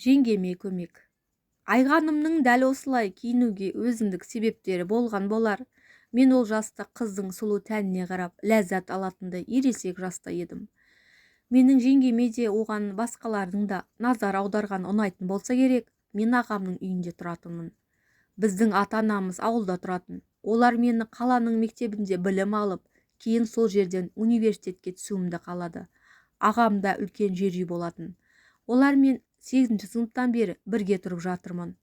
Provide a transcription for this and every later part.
Жеңгеме көмек. Айғанымның дәл осылай киінуге өзіндік себептері болған болар. Мен ол жаста қыздың сұлу тәніне қарап ләззат алатындай ересек жаста едім. Менің жеңгеме де оған басқалардың да назар аударған ұнайтын болса керек. Мен ағамның үйінде тұратынмын. Біздің ата-анамыз ауылда тұратын. Олар мені қаланың мектебінде білім алып, кейін сол жерден университетке түсуімді қалады. Ағам да үлкен жер үй болатын. Олар мен 8-ші сыныптан бері бірге тұрып жатырмын.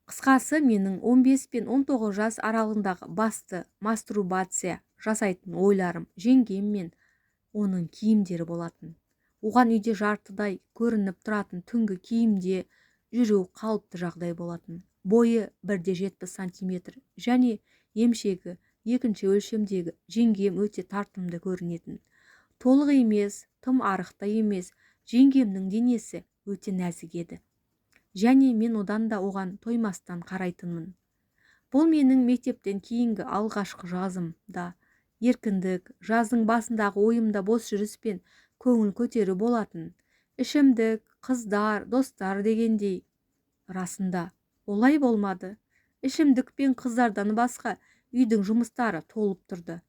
Қысқасы, менің 15 пен 19 жас аралығындағы басты мастурбация жасайтын ойларым жеңгем мен оның киімдері болатын. Оған үйде жартыдай көрініп тұратын түнгі киімде жүру қалыпты жағдай болатын. Бойы 1,70 сантиметр және емшегі 2-ші өлшемдегі жеңгем өте тартымды көрінетін. Толық емес, тым арықты емес, жеңгемнің денесі өте нәзік еді. Және мен одан да оған тоймастан қарайтынмын. Бұл менің мектептен кейінгі алғашқы жазым да. Еркіндік, жаздың басындағы ойымда бос жүріспен көңіл көтеру болатын. Ішімдік, қыздар, достар дегендей. Расында, олай болмады. Ішімдік пен қыздардан басқа үйдің жұмыстары толып тұрды.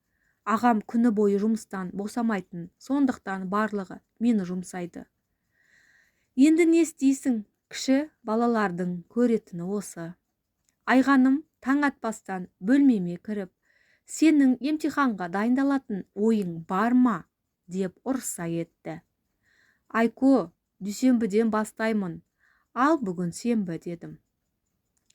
Ағам күні бойы жұмыстан босамайтын, сондықтан барлығы мені жұмсайды. Енді не істейсің? Кіші балалардың көретіні осы. Айғаным таң атпастан бөлмеме кіріп, сенің емтиханға дайындалатын ойың бар ма? Деп ұрса етті. Айко, дүйсенбіден бастаймын. Ал бүгін сенбі дедім.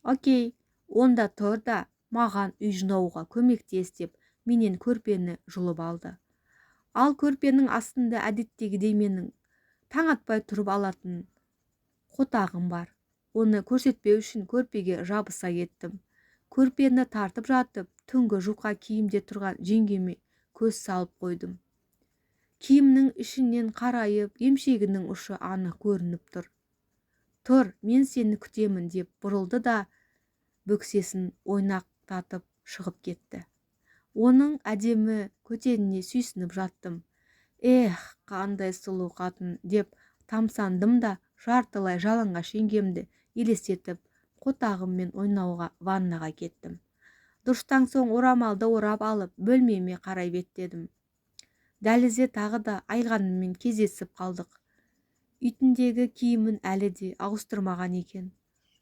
Окей, онда тұр да маған үй жинауға көмектес деп менен көрпені жұлып алды. Ал көрпенің астында әдеттегідей менің таң атпай тұрып алатын қотағым бар. Оны көрсетпеу үшін көрпеге жабыса еттім. Көрпені тартып жатып, түнгі жұқа киімде тұрған жеңгеме көз салып қойдым. Киімнің ішінен қарайып, емшегінің ұшы анық көрініп тұр. Тұр, мен сені күтемін деп бұрылды да бөксесін ойнақтатып шығып кетті. Оның әдемі көтеніне сүйсініп жаттым. Қандай сұлу қатын деп тамсандым да жартылай жалаңаш жеңгемді елестетіп қотағыммен ойнауға ваннаға кеттім. Душтан соң орамалды орап алып бөлмеме қарай беттедім. Дәлізде тағы да Айғаныммен кездесіп қалдық. Үйтіндегі киімін әлі де ауыстырмаған екен.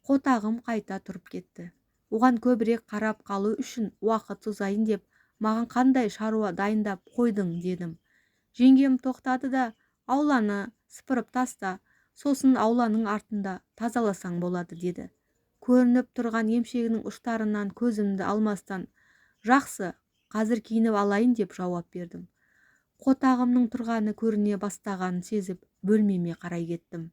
Қотағым қайта тұрып кетті. Оған көбірек қарап қалу үшін уақыт созайын деп маған қандай шаруа дайындап қойдың дедім. Жеңгем тоқтады да ауланы сыпырып таста, сосын ауланың артында тазаласаң болады деді. Көрініп тұрған емшегінің ұштарынан көзімді алмастан, жақсы, қазір киініп алайын деп жауап бердім. Қотағымның тұрғаны көріне бастағанын сезіп бөлмеме қарай кеттім.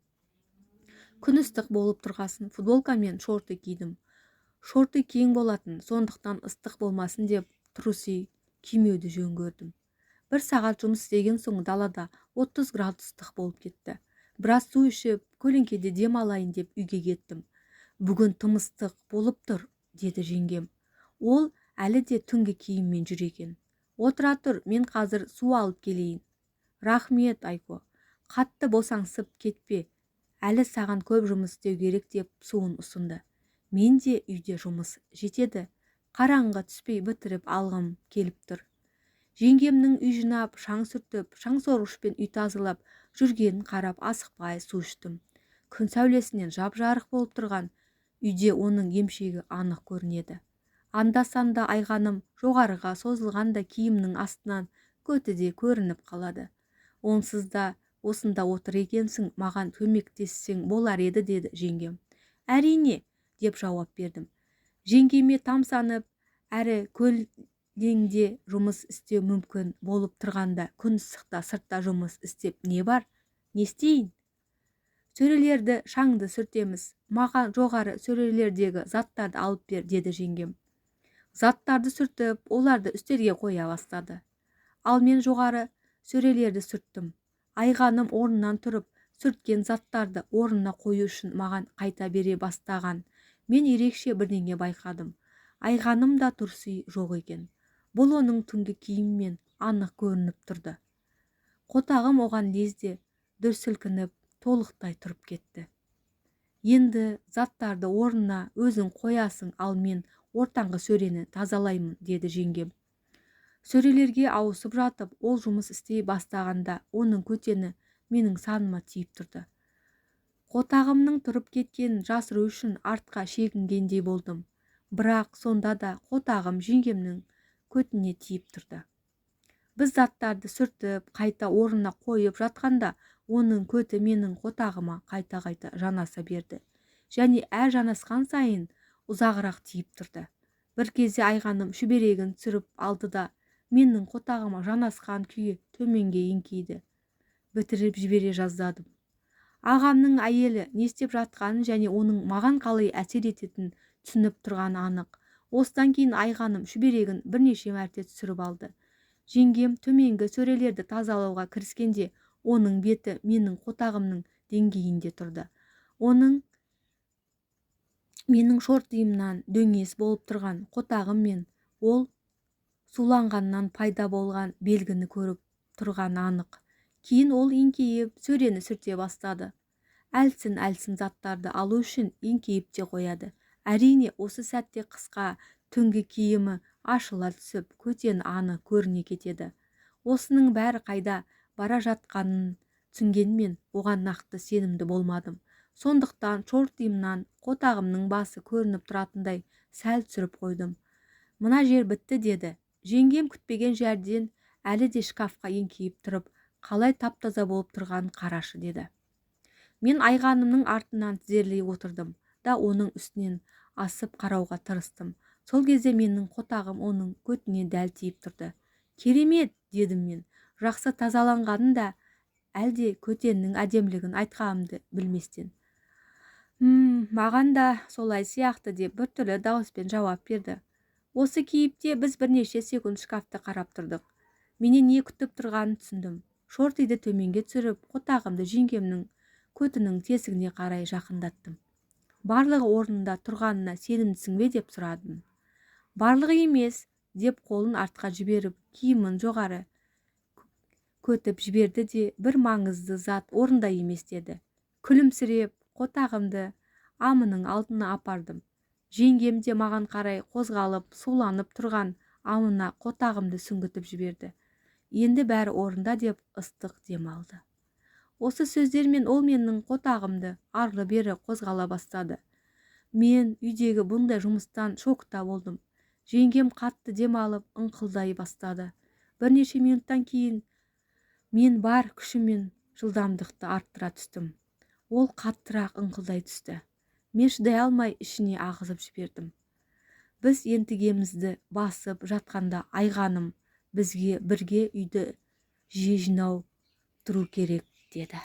Күн ыстық болып тұрғасын футболка мен шорты кидім. Шорты кең болатын, сондықтан ыстық болмасын деп трусы кимеуді жөн көрдім. 1 сағат жұмыс істеген соң далада 30 градустық болып кетті. Біраз су ішіп, көлеңкеде дем алайын деп үйге кеттім. Бүгін тым ыстық болып тұр, деді жеңгем. Ол әлі де түнгі киіммен жүр екен. Отыра тұр, мен қазір су алып келейін. Рахмет, Айко. Қатты босаңсып кетпе. Әлі саған көп жұмыс істеу керек деп суын ұсынды. Мен де үйде жұмыс жетеді. Қараңғы түспей бітіріп алғым келіп тұр. Жеңгемнің үй жинап, шаң сүртіп, шаң сорғышпен үй тазалап жүргенін қарап асықпай су іштім. Күн сәулесінен жап-жарық болып тұрған үйде оның емшегі анық көрінеді. Анда-санда Айғаным жоғарыға созылғанда киімнің астынан көті де көрініп қалады. Онсыз да осында отыр екенсің, маған көмектессең болар еді деді жеңгем. Әрине, деп жауап бердім. Жеңгеме тамсанып, әрі көлдеңде жұмыс істеу мүмкін болып тұрғанда күн ыстықта сыртта жұмыс істеп не бар? Не істейін? Сөрелерді шаңды сүртеміз. Маған жоғары сөрелердегі заттарды алып бер, деді жеңгем. Заттарды сүртіп, оларды үстелге қоя бастады. Ал мен жоғары сөрелерді сүрттім. Айғаным орнынан тұрып, сүрткен заттарды орнына қою үшін маған қайта бере бастаған. Мен ерекше бірдеңе байқадым. Айғаным да тұрсы жоқ екен. Бұл оның түнгі киіммен анық көрініп тұрды. Қотағым оған лезде дүр сілкініп толықтай тұрып кетті. Енді заттарды орнына өзің қоясың, ал мен ортаңғы сөрені тазалаймын, деді жеңгем. Сөрелерге ауысып жатып, ол жұмыс істей бастағанда оның көтені менің саныма тиіп тұрды. Қотағымның тұрып кеткенін жасыру үшін артқа шегінгендей болдым. Бірақ сонда да қотағым жеңгемнің көтіне тиіп тұрды. Біз заттарды сүртіп, қайта орнына қойып жатқанда, оның көті менің қотағыма қайта-қайта жанаса берді. Және әр жанасқан сайын ұзағырақ тиіп тұрды. Бір кезде айғаным шүберегін түсіріп алды да, менің қотағыма жанасқан күйі төменге еңкейді. Бітіріп жібере жаздадым. Ағамның әйелі не істеп жатқанын және оның маған қалай әсер ететінін түсініп тұрғаны анық. Осыдан кейін айғаным шүберегін бірнеше мәрте түсіріп алды. Жеңгем төменгі сөрелерді тазалауға кіріскенде, оның беті менің қотағымның деңгейінде тұрды. Менің шортиымнан дөңес болып тұрған қотағым мен ол суланғаннан пайда болған белгіні көріп тұрғаны анық. Кейін ол еңкейіп сөрені сүрте бастады. Әлсін заттарды алу үшін еңкейіп те қояды. Әрине, осы сәтте қысқа түнгі киімі ашыла түсіп, көтен аны көріне кетеді. Осының бәрі қайда бара жатқанын түсінгенмен, оған нақты сенімді болмадым. Сондықтан шортиымнан қотағымның басы көрініп тұратындай сәл түсіріп қойдым. Мына жер бітті, деді. Жеңгем күтпеген жерден әлі де шкафқа еңкейіп тұрып, қалай таптаза болып тұрғанын қарашы, деді. Мен айғанымның артынан тізерлей отырдым да оның үстінен асып қарауға тырыстым. Сол кезде менің қотағым оның көтіне дәл тиіп тұрды. Керемет, дедім мен, жақсы тазаланғанын да, әлде көтеннің әдемілігін айтқанымды білместен. Маған да солай сияқты, деп біртүрлі дауыспен жауап берді. Осы кейіпте біз бірнеше секунд шкафты қарап тұрдық. Менен не күтіп тұрғанын түсіндім. Шортиді төменге түсіріп, қотағымды жеңгемнің көтінің тесігіне қарай жақындаттым. Барлығы орнында тұрғанына сенімдісің бе, деп сұрадым. Барлығы емес, деп қолын артқа жіберіп, киімін жоғары көтіп жіберді де, бір маңызды зат орында емес, деді. Күлімсіреп, қотағымды амының алдына апардым. Жеңгем де маған қарай қозғалып, суланып тұрған амына қотағымды сүңгітіп жіберді. Енді бәрі орында, деп ыстық дем алды. Осы сөздермен ол менің қотағымды арлы-бері қозғала бастады. Мен үйдегі бұндай жұмыстан шокта болдым. Жеңгем қатты дем алып ыңқылдай бастады. Бірнеше минуттан кейін мен бар күшімен жылдамдықты арттыра түстім. Ол қаттырақ ыңқылдай түсті. Мен шыдай алмай ішіне ағызып жібердім. Біз ентігемізді басып жатқанда айғаным бізге бірге үйді жинау тұру керек, деді.